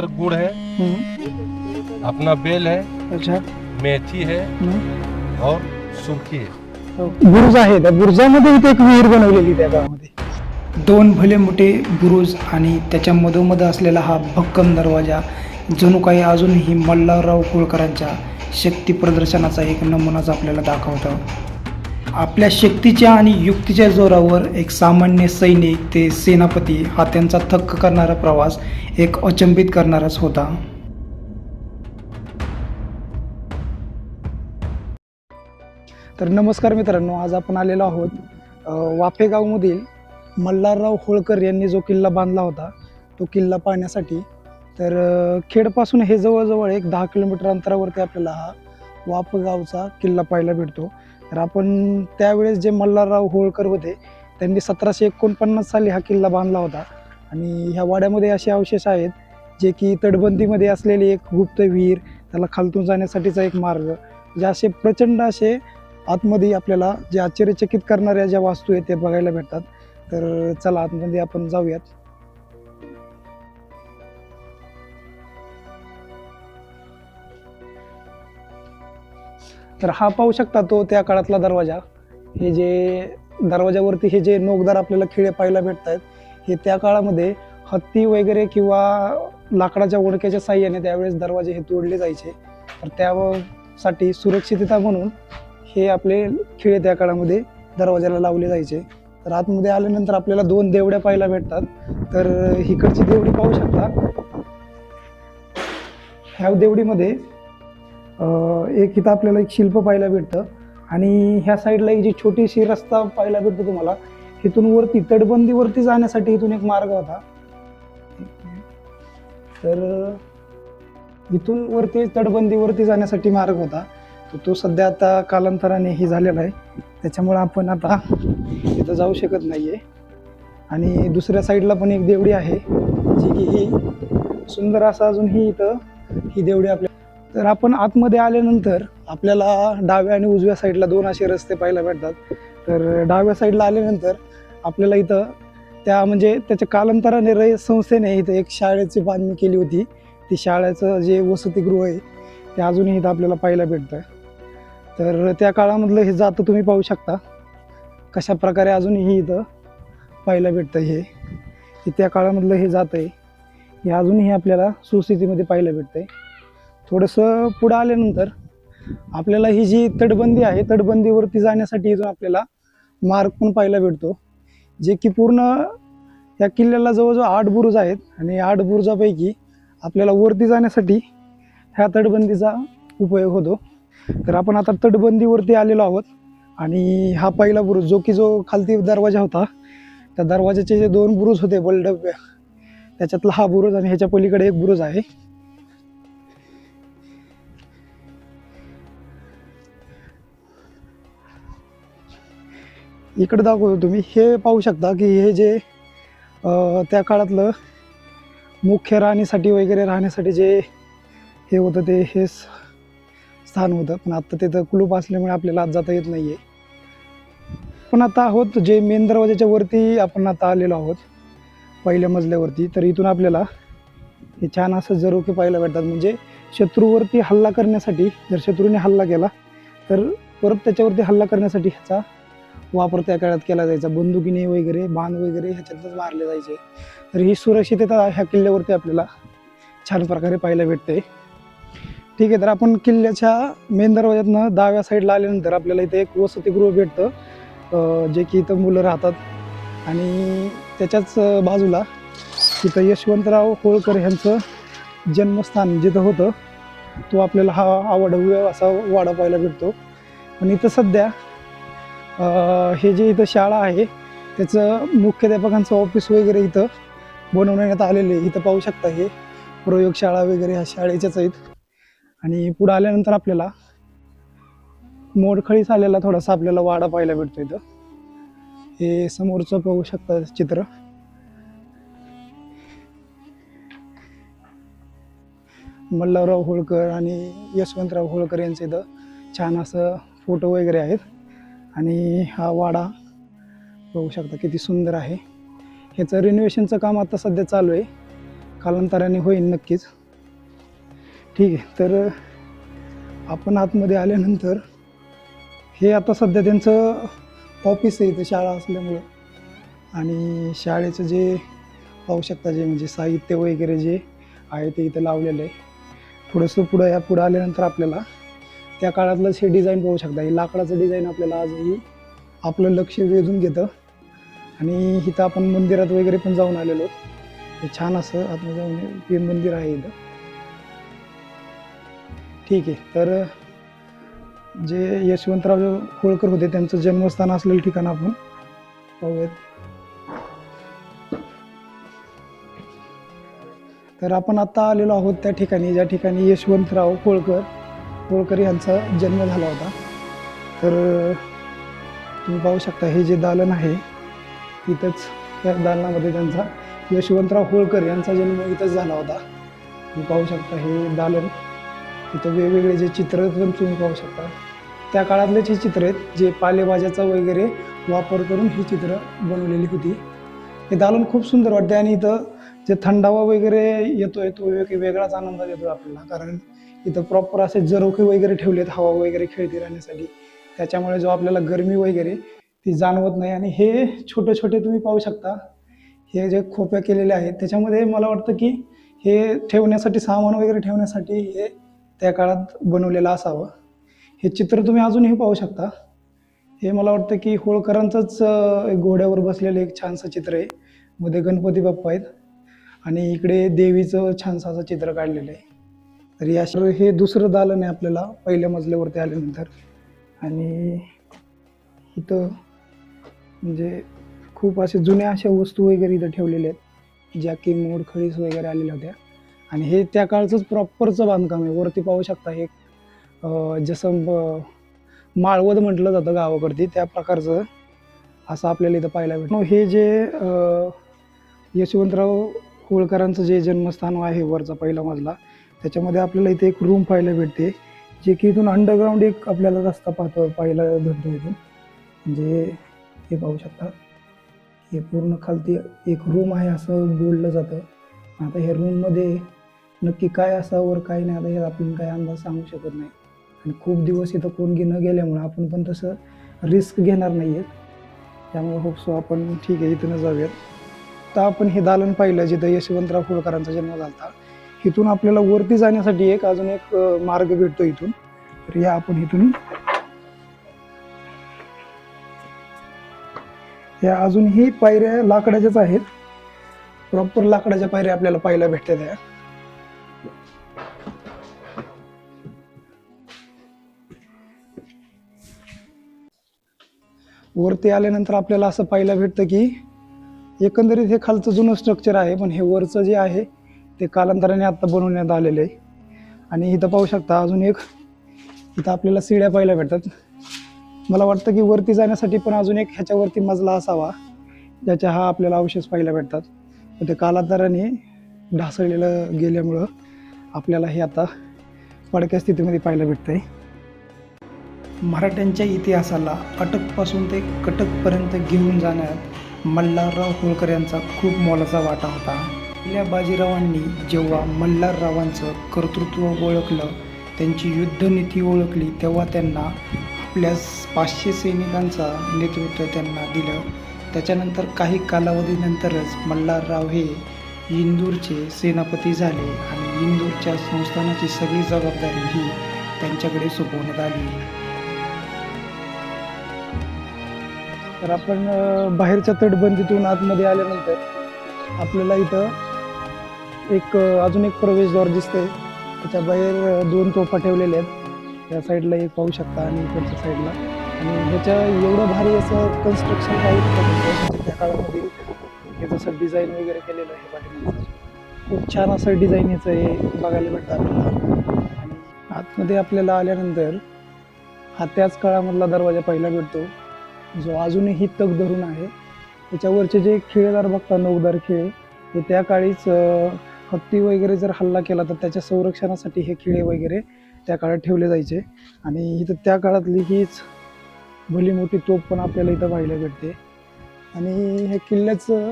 अंदर गुड़ है, अपना बेल है, अच्छा. मेथी है और सूखी है. बुरुज आहे, त्या बुरुजामध्ये इथे एक विहीर बनवलेली त्या गावामध्ये. दोन भले मोठे बुरुज आणि त्याच्या मधोमध असलेला हा भक्कम दरवाजा जणू काही अजूनही मल्हारराव होळकरांच्या शक्ती प्रदर्शनाचा एक नमुनाच आपल्याला दाखवतो. आपल्या शक्तीच्या आणि युक्तीच्या जोरावर एक सामान्य सैनिक ते सेनापती हा त्यांचा थक्क करणारा प्रवास एक अचंबित करणाराच होता. तर नमस्कार मित्रांनो, आज आपण आलेलो आहोत वाफेगावमधील मल्हारराव होळकर यांनी जो किल्ला बांधला होता तो किल्ला पाहण्यासाठी. तर खेडपासून हे जवळजवळ एक 10 किलोमीटर अंतरावरती आपल्याला हा वाफगावचा किल्ला पाहायला भेटतो. तर आपण त्यावेळेस जे मल्हारराव होळकर होते त्यांनी 1749 साली हा किल्ला बांधला होता. आणि ह्या वाड्यामध्ये असे अवशेष आहेत जे की तटबंदीमध्ये असलेली एक गुप्त विहीर, त्याला खालतून जाण्यासाठीचा एक मार्ग, जे असे प्रचंड असे आतमध्ये आपल्याला जे आश्चर्यचकित करणाऱ्या ज्या वास्तू आहेत ते बघायला भेटतात. तर चला आतमध्ये आपण जाऊयात. तर हा पाहू शकता तो त्या काळातला दरवाजा. हे जे दरवाजावरती हे जे नोकदार आपल्याला खिळे पाहायला भेटत आहेत हे त्या काळामध्ये हत्ती वगैरे किंवा लाकडाच्या ओळख्याच्या साह्याने त्यावेळेस दरवाजे हे तोडले जायचे. तर त्यासाठी सुरक्षितता म्हणून हे आपले खिळे त्या काळामध्ये दरवाजाला लावले जायचे. तर आतमध्ये आल्यानंतर आपल्याला 2 देवड्या पाहायला भेटतात. तर इकडची देवडी पाहू शकता. ह्या देवडीमध्ये एक इथं आपल्याला एक शिल्प पाहायला भेटतं आणि ह्या साईडला एक जी छोटीशी रस्ता पाहायला भेटतो तुम्हाला. इथून वरती तटबंदीवरती जाण्यासाठी इथून एक मार्ग होता. तर इथून वरती तटबंदीवरती जाण्यासाठी मार्ग होता. तो सध्या आता कालांतराने ही झालेला आहे, त्याच्यामुळे आपण आता इथं जाऊ शकत नाही आहे. आणि दुसऱ्या साईडला पण एक देवडी आहे जी की ही सुंदर असं अजूनही इथं ही देवडी आपल्या. तर आपण आतमध्ये आल्यानंतर आपल्याला डाव्या आणि उजव्या साईडला 2 असे रस्ते पाहायला भेटतात. तर डाव्या साईडला आल्यानंतर आपल्याला इथं त्या म्हणजे त्याच्या कालांतराने रयत संस्थेने इथं एक शाळेची बांधणी केली होती. ती शाळेचं जे वसतिगृह आहे ते अजूनही इथं आपल्याला पाहायला भेटतं. तर त्या काळामधलं हे जातं तुम्ही पाहू शकता कशा प्रकारे अजूनही इथं पाहायला भेटतं. हे त्या काळामधलं हे जातं आहे, हे अजूनही आपल्याला सुस्थितीमध्ये पाहायला भेटतं आहे. थोडंसं पुढं आल्यानंतर आपल्याला ही जी तटबंदी आहे तटबंदीवरती जाण्यासाठी इथून आपल्याला मार्ग पण पाहायला भेटतो, जे की पूर्ण या किल्ल्याला जवळजवळ 8 बुरुज आहेत. आणि 8 बुरुजापैकी आपल्याला वरती जाण्यासाठी ह्या तटबंदीचा उपयोग होतो. तर आपण आता तटबंदीवरती आलेलो आहोत आणि हा पहिला बुरुज जो खालती दरवाजा होता त्या दरवाजाचे जे 2 बुरुज होते बलडब्या, त्याच्यातला हा बुरुज आणि ह्याच्या पलीकडे एक बुरुज आहे. इकडे दाखवतो तुम्ही हे पाहू शकता की हे जे त्या काळातलं मुख्य राहण्यासाठी वगैरे राहण्यासाठी जे हे होतं ते हे स्थान होतं. पण आता तिथं कुलूप असल्यामुळे आपल्याला आत जाता येत नाही आहे. पण आता आहोत जे मेन दरवाजाच्या वरती आपण आता आलेलो आहोत पहिल्या मजल्यावरती. तर इथून आपल्याला हे छान असं झरोखे पाहायला भेटतात. म्हणजे शत्रूवरती हल्ला करण्यासाठी जर शत्रूने हल्ला केला तर परत त्याच्यावरती हल्ला करण्यासाठी ह्याचा वापर त्या काळात केला जायचा. बंदुकीने वगैरे बाण वगैरे ह्याच्यातच मारले जायचे. तर ही सुरक्षितता ह्या किल्ल्यावरती आपल्याला छान प्रकारे पाहायला भेटते. ठीक आहे, तर आपण किल्ल्याच्या मेन दरवाज्यातनं डाव्या साईडला आल्यानंतर आपल्याला इथे एक वसतिगृह भेटतं जे की इथं मुलं राहतात. आणि त्याच्याच बाजूला तिथं यशवंतराव होळकर यांचं जन्मस्थान जिथं होतं तो आपल्याला हा अवाढव्य असा वाडा पाहायला भेटतो. पण इथं सध्या हे जे इथं शाळा आहे त्याचं मुख्याध्यापकांचं ऑफिस वगैरे इथं बनवण्यात आलेले. इथं पाहू शकता हे प्रयोगशाळा वगैरे ह्या शाळेच्याच आहेत. आणि पुढे आल्यानंतर आपल्याला मोडखळीस आलेला थोडासा आपल्याला वाडा पाहायला भेटतो. इथं हे समोरचं पाहू शकता चित्र. मल्हारराव होळकर आणि यशवंतराव होळकर यांचे इथं छान असं फोटो वगैरे आहेत. आणि हा वाडा पाहू शकता किती सुंदर आहे. ह्याचं रिनोव्हेशनचं काम आता सध्या चालू आहे, कालांतराने होईल नक्कीच. ठीक आहे, तर आपण आतमध्ये आल्यानंतर हे आता सध्या त्यांचं ऑफिस आहे इथं शाळा असल्यामुळं. आणि शाळेचं जे पाहू शकता जे म्हणजे साहित्य वगैरे जे आहे ते इथं लावलेलं आहे. थोडंसं पुढं आल्यानंतर आपल्याला त्या काळातलंच हे डिझाईन पाहू शकता. हे लाकडाचं डिझाईन आपल्याला आजही आपलं लक्ष वेधून घेतं. आणि इथं आपण मंदिरात वगैरे पण जाऊन आलेलो. हे छान असं आतमध्ये जाऊन हे मंदिर आहे इथं. ठीक आहे, तर जे यशवंतराव होळकर होते त्यांचं जन्मस्थान असलेलं ठिकाण आपण पाहूयात. तर आपण आता आलेलो आहोत त्या ठिकाणी ज्या ठिकाणी यशवंतराव होळकर यांचा जन्म झाला होता. तर तुम्ही पाहू शकता हे जे दालन आहे इथंच, या दालनामध्ये त्यांचा यशवंतराव होळकर यांचा जन्म इथंच झाला होता. तुम्ही पाहू शकता हे दालन, इथं वेगवेगळे जे चित्र पण तुम्ही पाहू शकता. त्या काळातलेच हे चित्र आहेत जे पालेभाज्याचा वगैरे वापर करून ही चित्र बनवलेली होती. हे दालन खूप सुंदर वाटते आणि इथं जे थंडावा वगैरे येतोय तो वेगळाच आनंद देतो आपल्याला. कारण इथं प्रॉपर असे झरोखे वगैरे ठेवलेत हवा वगैरे खेळती राहण्यासाठी. त्याच्यामुळे जो आपल्याला गरमी वगैरे ती जाणवत नाही. आणि हे छोटे छोटे तुम्ही पाहू शकता हे जे खोप्या केलेले आहेत त्याच्यामध्ये मला वाटतं की हे ठेवण्यासाठी सामान वगैरे ठेवण्यासाठी हे त्या काळात बनवलेलं असावं. हे चित्र तुम्ही अजूनही पाहू शकता. हे मला वाटतं की होळकरांचंच एक घोड्यावर बसलेलं एक छानसं चित्र आहे. मध्ये गणपती बाप्पा आहेत आणि इकडे देवीचं छानसं असं चित्र काढलेलं आहे. तर या हे दुसरं दालन आहे आपल्याला पहिल्या मजल्यावरती आल्यानंतर. आणि इथं म्हणजे खूप असे जुन्या अशा वस्तू वगैरे इथं ठेवलेल्या आहेत ज्या की मोडखळीस वगैरे आलेल्या होत्या. आणि हे त्या काळचंच प्रॉपरचं बांधकाम आहे. वरती पाहू शकता हे जसं माळवद म्हटलं जातं गावाकडती त्या प्रकारचं असं आपल्याला इथं पाहायला भेटतं. हे जे यशवंतराव होळकरांचं जे जन्मस्थान आहे वरचा पहिला मजला त्याच्यामध्ये आपल्याला इथे एक रूम पाहायला भेटते जे की इथून अंडरग्राऊंड एक आपल्याला रस्ता पाहायला भेटतो इथून. म्हणजे हे पाहू शकता हे पूर्ण खालती एक रूम आहे असं बोललं जातं. आता हे रूममध्ये नक्की काय असावं काय नाही आता हे आपण काय अंदाज सांगू शकत नाही. आणि खूप दिवस इथं कोण न गेल्यामुळं आपण पण तसं रिस्क घेणार नाही आहेत. त्यामुळे होपसो आपण ठीक आहे इथूनच जाऊयात. तर आपण हे दालन पाहिलं जिथं यशवंतराव होळकरांचा जन्म झाला होता. इथून आपल्याला वरती जाण्यासाठी अजून एक मार्ग भेटतो इथून. तर या आपण इथून या अजूनही पायऱ्या लाकडाच्याच आहेत. प्रॉपर लाकडाच्या पायऱ्या आपल्याला पाहायला भेटतात. या वरती आल्यानंतर आपल्याला असं पाहायला भेटतं की एकंदरीत हे खालचं जुनं स्ट्रक्चर आहे पण हे वरचं जे आहे ते कालांतराने आता बनवण्यात आलेलं आहे. आणि इथं पाहू शकता अजून एक इथं आपल्याला सीड्या पाहायला भेटतात. मला वाटतं की वरती जाण्यासाठी पण अजून एक ह्याच्यावरती मजला असावा ज्याच्या हा आपल्याला अवशेष पाहायला भेटतात. पण ते कालांतराने ढासळलेलं गेल्यामुळं आपल्याला हे आता पडक्या स्थितीमध्ये पाहायला भेटतंय. मराठ्यांच्या इतिहासाला अटकपासून ते कटकपर्यंत घेऊन जाण्यात मल्हारराव होळकर यांचा खूप मोलाचा वाटा होता. पहिल्या बाजीरावांनी जेव्हा मल्हाररावांचं कर्तृत्व ओळखलं, त्यांची युद्धनीती ओळखली, तेव्हा त्यांना आपल्या 500 सैनिकांचा नेतृत्व त्यांना दिलं. त्याच्यानंतर काही कालावधीनंतरच मल्हारराव हे इंदूरचे सेनापती झाले आणि इंदूरच्या संस्थानाची सगळी जबाबदारी ही त्यांच्याकडे सोपवण्यात आली. तर आपण बाहेरच्या तटबंदीतून आतमध्ये आल्यानंतर आपल्याला इथं एक अजून एक प्रवेशद्वार दिसतंय. त्याच्या बाहेर 2 तोफा ठेवलेल्या आहेत. त्या साईडला एक पाहू शकता आणि इकडच्या साईडला. आणि ह्याच्या एवढं भारी असं कन्स्ट्रक्शन पाहू शकतं त्या काळामध्ये हे जसं डिझाईन वगैरे केलेलं आहे पाठीमागचं. खूप छान असं डिझाईन याचं हे बघायला भेटतं आपल्याला. आणि आतमध्ये आपल्याला आल्यानंतर हा त्याच काळामधला दरवाजा पाहायला भेटतो जो अजूनही तग धरून आहे. त्याच्यावरचे जे खिळेदार बघता नौदार खिळे हे त्या काळीच हत्ती वगैरे जर हल्ला केला तर त्याच्या संरक्षणासाठी हे खिळे वगैरे त्या काळात ठेवले जायचे. आणि इथं त्या काळातली हीच भली मोठी तोफ पण आपल्याला इथं पाहायला भेटते. आणि हे किल्ल्याचं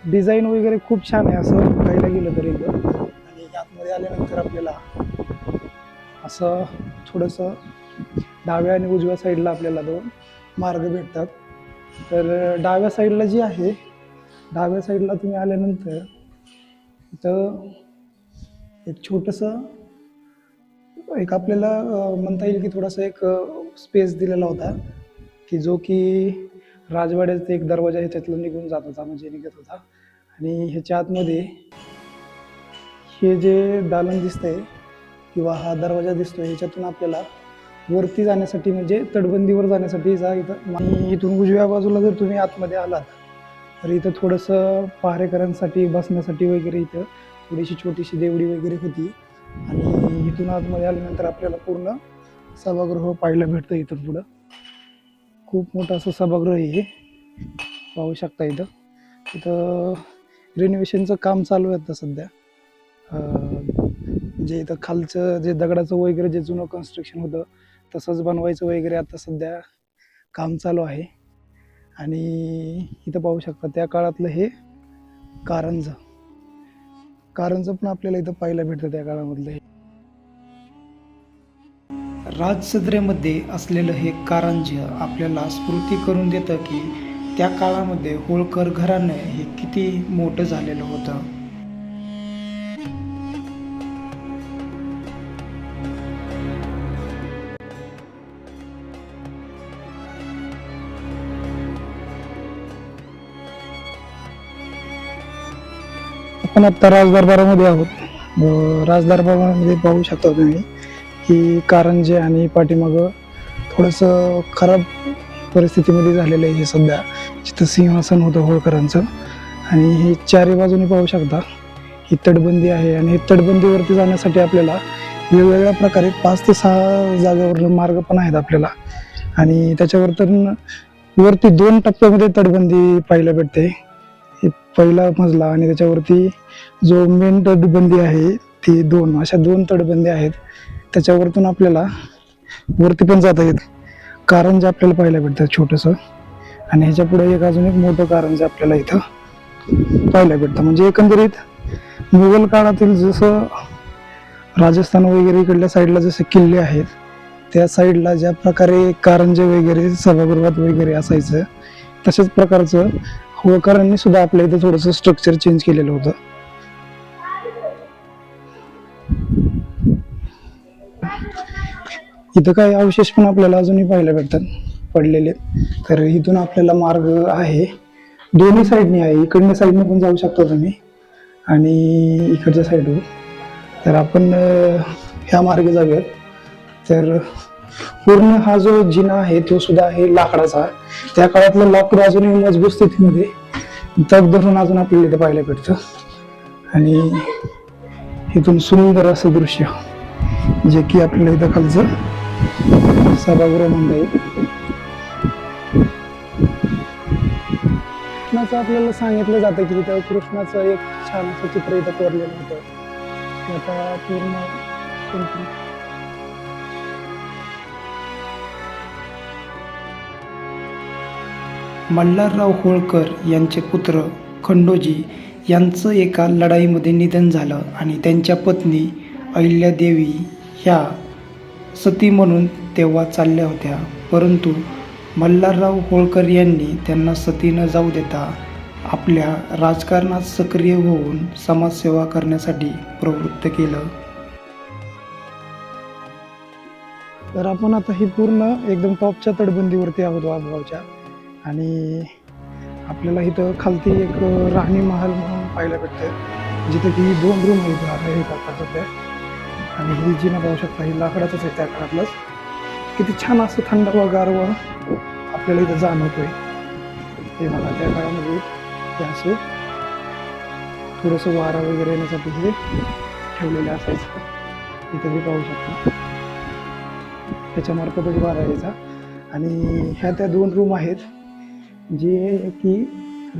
डिझाईन वगैरे खूप छान आहे असं बघायला गेलं तर एकदम. आणि आतमध्ये आल्यानंतर आपल्याला असं थोडंसं डाव्या आणि उजव्या साईडला आपल्याला 2 मार्ग भेटतात. तर डाव्या साईडला जी आहे, डाव्या साईडला तुम्ही आल्यानंतर इथं एक छोटंसं एक आपल्याला म्हणता येईल की थोडासा एक स्पेस दिलेला होता, की जो की राजवाड्याचा एक दरवाजा आहे त्यातला निघून जात होता, म्हणजे निघत होता. आणि ह्याच्या आतमध्ये हे जे दालन दिसतंय किंवा हा दरवाजा दिसतोय, ह्याच्यातून आपल्याला वरती जाण्यासाठी म्हणजे तटबंदीवर जाण्यासाठी जा इथं. आणि इथून उजव्या बाजूला जर तुम्ही आतमध्ये आलात तर इथं थोडंसं पहारेकरांसाठी बसण्यासाठी वगैरे इथं थोडीशी छोटीशी देवडी वगैरे होती. आणि इथून आतमध्ये आल्यानंतर आपल्याला पूर्ण सभागृह पाहायला भेटतं. इथून पुढं खूप मोठं असं सभागृह आहे, पाहू शकता. इथं रिनोव्हेशनचं काम चालू आहे आता सध्या. जे इथं खालचं जे दगडाचं वगैरे जे जुनं कन्स्ट्रक्शन होतं तसंच बनवायचं वगैरे आता सध्या काम चालू आहे. आणि इथं पाहू शकता त्या काळातलं हे कारंज पण आपल्याला इथं पाहायला भेटतं त्या काळामधलं. हे राजसदरेमध्ये असलेलं हे कारंज आपल्याला स्फूर्ती करून देतं की त्या काळामध्ये होळकर घराणं हे किती मोठं झालेलं होतं. आपण आता राजदरबारामध्ये आहोत. राजदरबारामध्ये पाहू शकता तुम्ही की कारंजे आणि पाठीमागं थोडंसं खराब परिस्थितीमध्ये झालेलं आहे हे सध्या. जिथं सिंहासन होतं होळकरांचं. आणि हे चारी बाजूनी पाहू शकता ही तटबंदी आहे. आणि तटबंदीवरती जाण्यासाठी आपल्याला वेगवेगळ्या प्रकारे 5 ते 6 जागेवर मार्ग पण आहेत आपल्याला. आणि त्याच्यावर तर वरती 2 टप्प्यामध्ये तटबंदी पाहायला भेटते. पहिला मजला आणि त्याच्यावरती जो मेन तटबंदी आहे ती 2 अशा 2 तटबंदी आहेत. त्याच्यावरतून आपल्याला वरती पण जाता येत. कारंज आपल्याला पाहायला भेटतं छोटंसं. आणि ह्याच्या पुढे एक अजून एक मोठं कारंज आपल्याला इथं पाहायला भेटतं. म्हणजे एकंदरीत मुघल काळातील जसं राजस्थान वगैरे इकडल्या साईडला जसे किल्ले आहेत त्या साईडला ज्या प्रकारे कारंजे वगैरे सभागृहात वगैरे असायचं तशाच प्रकारचं होळकरांनी सुद्धा आपल्या इथं थोडंसं स्ट्रक्चर चेंज केलेलं होतं. इथं काही अवशेष पण आपल्याला अजूनही पाहायला भेटतात पडलेले. तर इथून आपल्याला मार्ग आहे दोन्ही साईडने आहे. इकडच्या साईडने पण जाऊ शकता तुम्ही आणि इकडच्या साईडवर. तर आपण ह्या मार्गे जाऊयात. तर पूर्ण हा जो जिना आहे तो सुद्धा आहे लाकडाचा. त्या काळातलं लाकूड अजूनही मजबूत स्थितीमध्ये तग धरून अजून आपल्याला इथे पाहायला भेटतं. आणि इथून सुंदर असं दृश्य जे की आपल्याला इथं खालचं सभागृह म्हणता येईल. कृष्णाचं आपल्याला सांगितलं जातं की तिथं कृष्णाचं एक छान असं चित्र इथं कोरलेलं होतं. ते आता पूर्ण मल्हारराव होळकर यांचे पुत्र खंडोजी यांचं एका लढाईमध्ये निधन झालं आणि त्यांच्या पत्नी अहिल्यादेवी ह्या सती म्हणून तेव्हा चालल्या होत्या. परंतु मल्हारराव होळकर यांनी त्यांना सती न जाऊ देता आपल्या राजकारणात सक्रिय होऊन समाजसेवा करण्यासाठी प्रवृत्त केलं. तर आपण आता ही पूर्ण एकदम टॉपच्या तटबंदीवरती आहोत वाघगावच्या. आणि आपल्याला इथं खालती एक राणी महाल म्हणून पाहायला भेटतं जिथं की 2 रूम आहेत. आणि ही जी ना पाहू शकता ही लाकडाचंच आहे त्या काळातलंच. किती छान असं थंडावा गारवा आपल्याला इथं जाणवतोय. हे बघा त्या काळामध्ये हे असे थोडंसं वारा वगैरे येण्यासाठी हे ठेवलेलं असायचं. इथं मी पाहू शकता त्याच्यामार्फतच वारा यायचा. आणि ह्या त्या 2 रूम आहेत जे की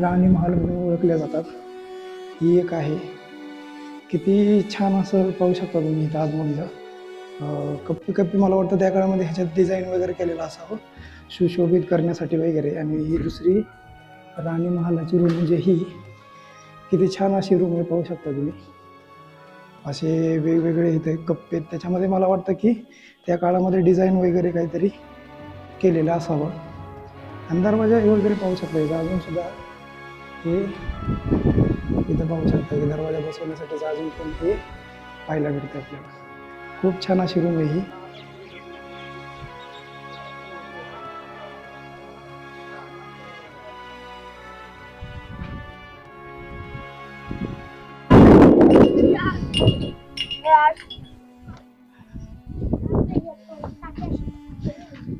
राणी महाल म्हणून ओळखल्या जातात. ही एक आहे. किती छान असं पाहू शकता तुम्ही इथं आतमधलं. कप्पी मला वाटतं त्या काळामध्ये ह्याच्यात डिझाईन वगैरे केलेलं असावं सुशोभित करण्यासाठी वगैरे. आणि ही दुसरी राणी महालाची रूम म्हणजे ही किती छान अशी रूम आहे, पाहू शकता तुम्ही. असे वेगवेगळे इथे कप्पे आहेत. त्याच्यामध्ये मला वाटतं की त्या काळामध्ये डिझाईन वगैरे काहीतरी केलेलं असावं. आणि दरवाजा वगैरे पाहू शकता इथं अजून सुद्धा हे इथं पाहू शकता की दरवाजा बसवण्यासाठीचं अजून पण हे पाहायला भेटतं आपल्याला. खूप छान अशी रूम आहे ही.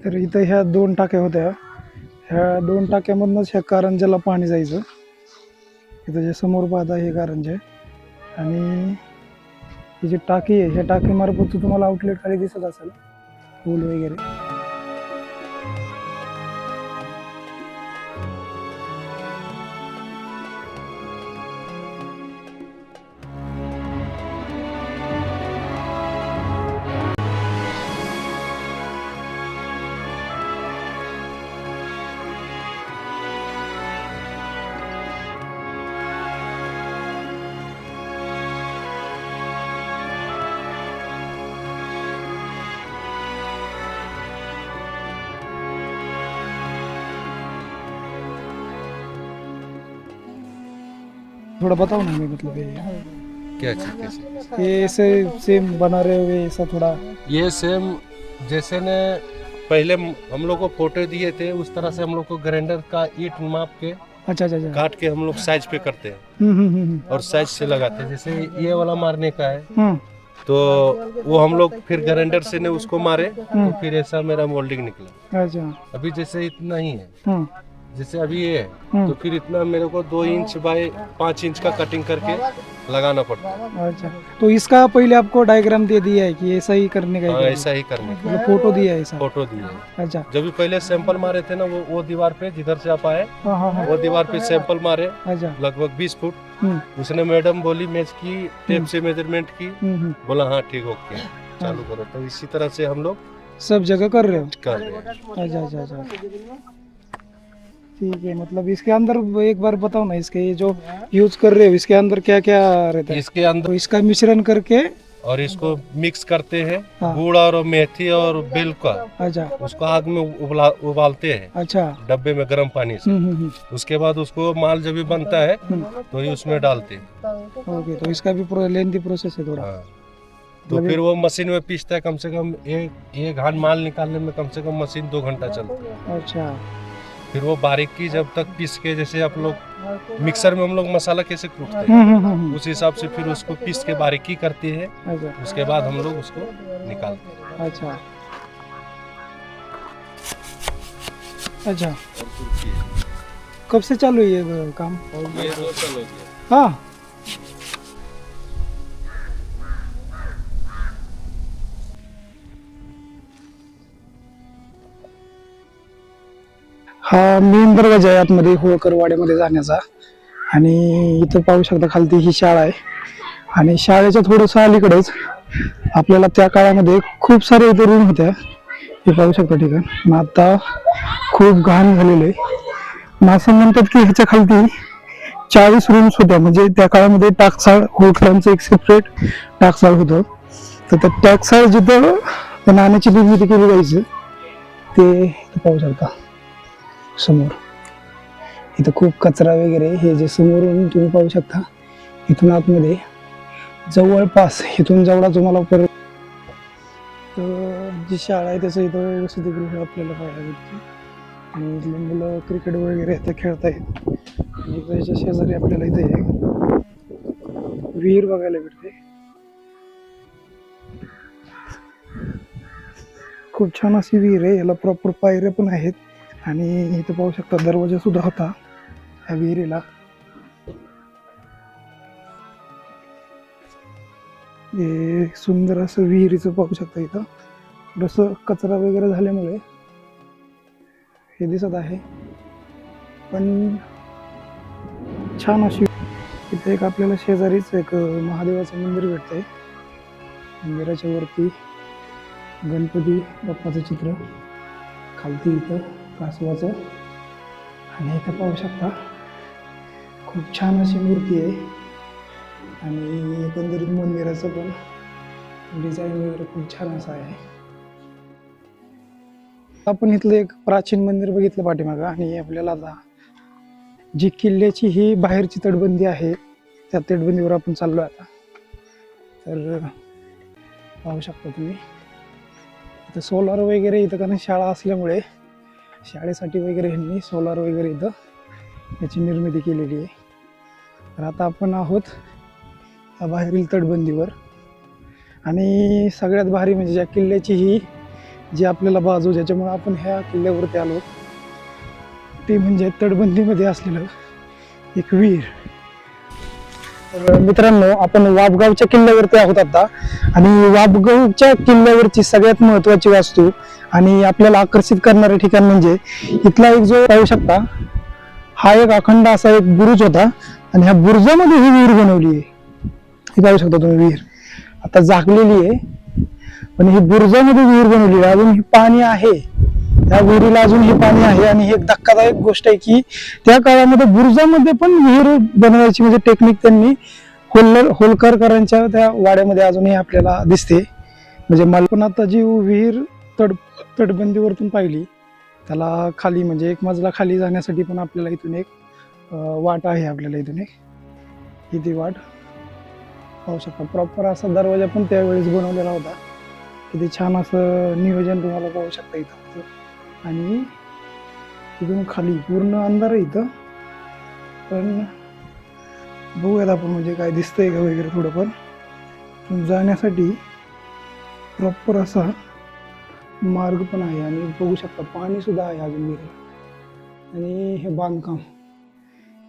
तर इथं ह्या 2 टाक्या होत्या. ह्या 2 टाक्यामधनंच ह्या कारंज्याला पाणी जायचं. इथं जे समोर पाहता हे कारंजे आणि ही जी टाकी आहे ह्या टाकीमार्फत तुम्हाला आउटलेट खाली दिसत असेल पूल वगैरे. थोड़ा बताओ ना हमें, मतलब ये क्या चीज कैसे? ये ऐसे सेम बना रहे हुए ऐसा थोड़ा. ये सेम जैसे ने पहले हम लोग को फोटो दिए थे उस तरह से हम लोग को ग्राइंडर का ईंट माप के अच्छा अच्छा अच्छा. काट के हम लोग साइज पे करते हैं हम्म. और साइज से लगाते हैं. जैसे ये वाला मारने का है हम्म. तो वो हम लोग फिर ग्राइंडर से ने उसको मारे तो फिर ऐसा मेरा मोल्डिंग निकला. अच्छा. अभी जैसे इतना ही है, हम्म. जैसे अभी ये है तो फिर इतना मेरे को 2 इंच बाय 5 इंच का कटिंग करके लगाना पड़ता है. अच्छा, तो इसका पहले आपको डायग्राम दे दिया है कि ऐसा ही करने का हाँ, है? ऐसा ही करने का मतलब फोटो दिया है ऐसा? फोटो दिए. अच्छा. जब भी पहले सैंपल मारे थे ना वो दीवार पे जिधर से आप आए हाँ. वो दीवार पे सैंपल मारे अच्छा. लगभग 20 फुट. हम्म. उसने मैडम बोली मेज की टेप से मेजरमेंट की, हम्म. बोला हाँ ठीक ओके चालू करो. तो इसी तरह से हम लोग सब जगह कर रहे हो? कर रहे हैं. अच्छा. ठीक है, मतलब इसके अंदर एक बार बताओ ना, इसके ये जो यूज कर रहे हो इसके अंदर क्या क्या रहता है? इसके अंदर तो इसका मिश्रण करके और इसको मिक्स करते हैं हाँ. गुड़ और मेथी और बेल का. अच्छा. उसको आग में उबालते हैं अच्छा. डब्बे में गर्म पानी से. हम्म. उसके बाद उसको माल जब भी बनता है तो ये उसमें डालते हैं. ओके, तो इसका भी लेंथी प्रोसेस है थोड़ा. हाँ. तो फिर वो मशीन में पीसता है. कम से कम एक घाट माल निकालने में कम से कम मशीन 2 घंटा चलती है. अच्छा. फिर वो बारीकी जब तक पीस के, जैसे आप लोग मिक्सर में हम लोग मसाला कैसे कूटते हैं हम्म. उस हिसाब से फिर उसको पीस के बारीकी करती है. अच्छा. उसके बाद हम लोग उसको निकालते हैं. अच्छा. अच्छा, कब से चालू है ये काम? ये 2 साल हो गया. हाँ. हा मेन दरवाजा आहे आतमध्ये होळकर वाड्यामध्ये जाण्याचा. आणि इथं पाहू शकता खालती ही शाळा आहे आणि शाळेच्या थोडंसं अलीकडेच आपल्याला त्या काळामध्ये खूप सारे इथे रूम होत्या. हे पाहू शकता ठिकाण. मग आता खूप घाण झालेलं आहे. मग असं म्हणतात की ह्याच्या खालती 40 रूम्स होत्या. म्हणजे त्या काळामध्ये टाकसाळ, होळकरांचं एक सेपरेट टाकसाळ होतं. तर त्या टाकसाळ जिथं त्या नाण्याची निर्मिती केली जायची ते पाहू शकता समोर. इथं खूप कचरा वगैरे. हे जे समोरून तुम्ही पाहू शकता इथून आतमध्ये जवळपास इथून जेवढा तुम्हाला परत जी शाळा आहे त्याचं इथं वसतिगृह आपल्याला पाहायला भेटते. आणि इथले मुलं क्रिकेट वगैरे इथे खेळतायत. आणि त्याच्या शेजारी आपल्याला इथे विहीर बघायला भेटते. खूप छान अशी विहीर आहे. याला प्रॉपर पायऱ्या पण आहेत. आणि इथं पाहू शकता दरवाजा सुद्धा होता ह्या विहिरीला. हे सुंदर असं विहिरीचं पाहू शकता. इथं थोडंसं कचरा वगैरे झाल्यामुळे हे दिसत आहे, पण छान अशी. इथे एक आपल्याला शेजारीच एक महादेवाचं मंदिर भेटतंय. मंदिराच्या वरती गणपती बाप्पाचं चित्र, खालती इथं कासवाचं. आणि इथं पाहू शकता खूप छान अशी मूर्ती आहे आणि एकंदरीत मंदिराचं पण डिझाईन वगैरे खूप छान असं आहे. आपण इथलं एक प्राचीन मंदिर बघितलं पाठीमागं आणि आपल्याला आता जी किल्ल्याची ही बाहेरची तटबंदी आहे त्या तटबंदीवर आपण चाललो आता. तर पाहू शकता तुम्ही इथं सोलार वगैरे इथं, कारण शाळा असल्यामुळे शाळेसाठी वगैरे ह्यांनी सोलार वगैरे इथं याची निर्मिती केलेली आहे. तर आता आपण आहोत या बाहेरील तटबंदीवर आणि सगळ्यात भारी म्हणजे या किल्ल्याची ही जी आपल्याला बाजू ज्याच्यामुळे आपण ह्या किल्ल्यावरती आलो ते म्हणजे तटबंदीमध्ये असलेलं एक विहीर. तर मित्रांनो, आपण वाबगावच्या किल्ल्यावरती आहोत आता आणि वाबगावच्या किल्ल्यावरची सगळ्यात महत्त्वाची वास्तू आणि आपल्याला आकर्षित करणारे ठिकाण म्हणजे इथला एक जो पाहू शकता हा एक अखंड असा एक बुरुज होता आणि ह्या बुरुजामध्ये ही विहीर बनवली आहे. हे पाहू शकता तुम्ही विहीर आता झाकलेली आहे पण ही बुरुजामध्ये विहीर बनवली आहे. अजून ही पाणी आहे, त्या विहिरीला अजून हे पाणी आहे. आणि एक धक्कादायक गोष्ट आहे की त्या काळामध्ये बुरुजामध्ये पण विहीर बनवायची म्हणजे टेक्निक त्यांनी होलकरकरांच्या त्या वाड्यामध्ये अजूनही आपल्याला दिसते. म्हणजे मला पण आता जी विहीर तटबंदीवरतून पाहिली त्याला खाली म्हणजे एक मजला खाली जाण्यासाठी पण आपल्याला इथून एक वाट आहे. आपल्याला इथून एक ही ती वाट पाहू शकता. प्रॉपर असा दरवाजा पण त्यावेळेस बनवलेला होता. किती छान असं नियोजन तुम्हाला पाहू शकता इथं. आणि इथून खाली पूर्ण अंधार आहे इथं, पण बघूयात आपण म्हणजे काय दिसतंय का वगैरे थोडंफार. पण जाण्यासाठी प्रॉपर असा मार्ग पण आहे आणि बघू शकता पाणी सुद्धा आहे अजून विहिरीला. आणि हे बांधकाम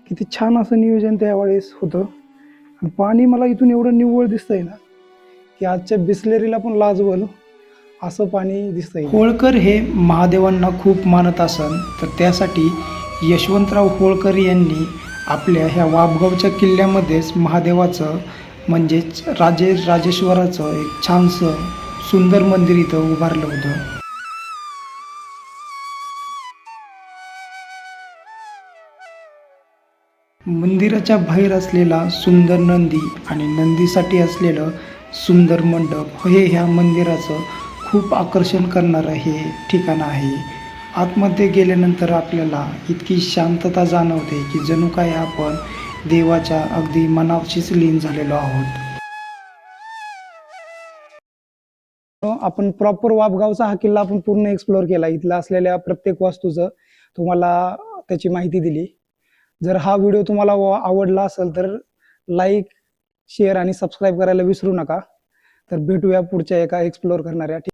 किती छान असं नियोजन त्यावेळेस होतं. आणि पाणी मला इथून एवढं निव्वळ दिसतंय ना की आजच्या बिस्लेरीला पण लाजवल असं पाणी दिसतंय. होळकर हे महादेवांना खूप मानत असन तर त्यासाठी यशवंतराव होळकर यांनी आपल्या ह्या वाबगावच्या किल्ल्यामध्येच महादेवाचं म्हणजेच राजेश्वराचं एक छानसं सुंदर मंदिर इथं उभारलं होतं. मंदिराच्या बाहेर असलेला सुंदर नंदी आणि नंदीसाठी असलेलं सुंदर मंडप हे ह्या मंदिराचं खूप आकर्षण करणारं हे ठिकाण आहे. आतमध्ये गेल्यानंतर आपल्याला इतकी शांतता जाणवते की जणू काय आपण देवाच्या अगदी मनाशीच लीन झालेलो आहोत. आपण प्रॉपर वाबगावचा हा किल्ला आपण पूर्ण एक्सप्लोअर केला. इथला असलेल्या प्रत्येक वस्तूचं तुम्हाला त्याची माहिती दिली. जर हा व्हिडिओ तुम्हाला आवडला असेल तर लाईक, शेअर आणि सबस्क्राईब करायला विसरू नका. तर भेटूया पुढच्या एका एक्सप्लोअर करणाऱ्या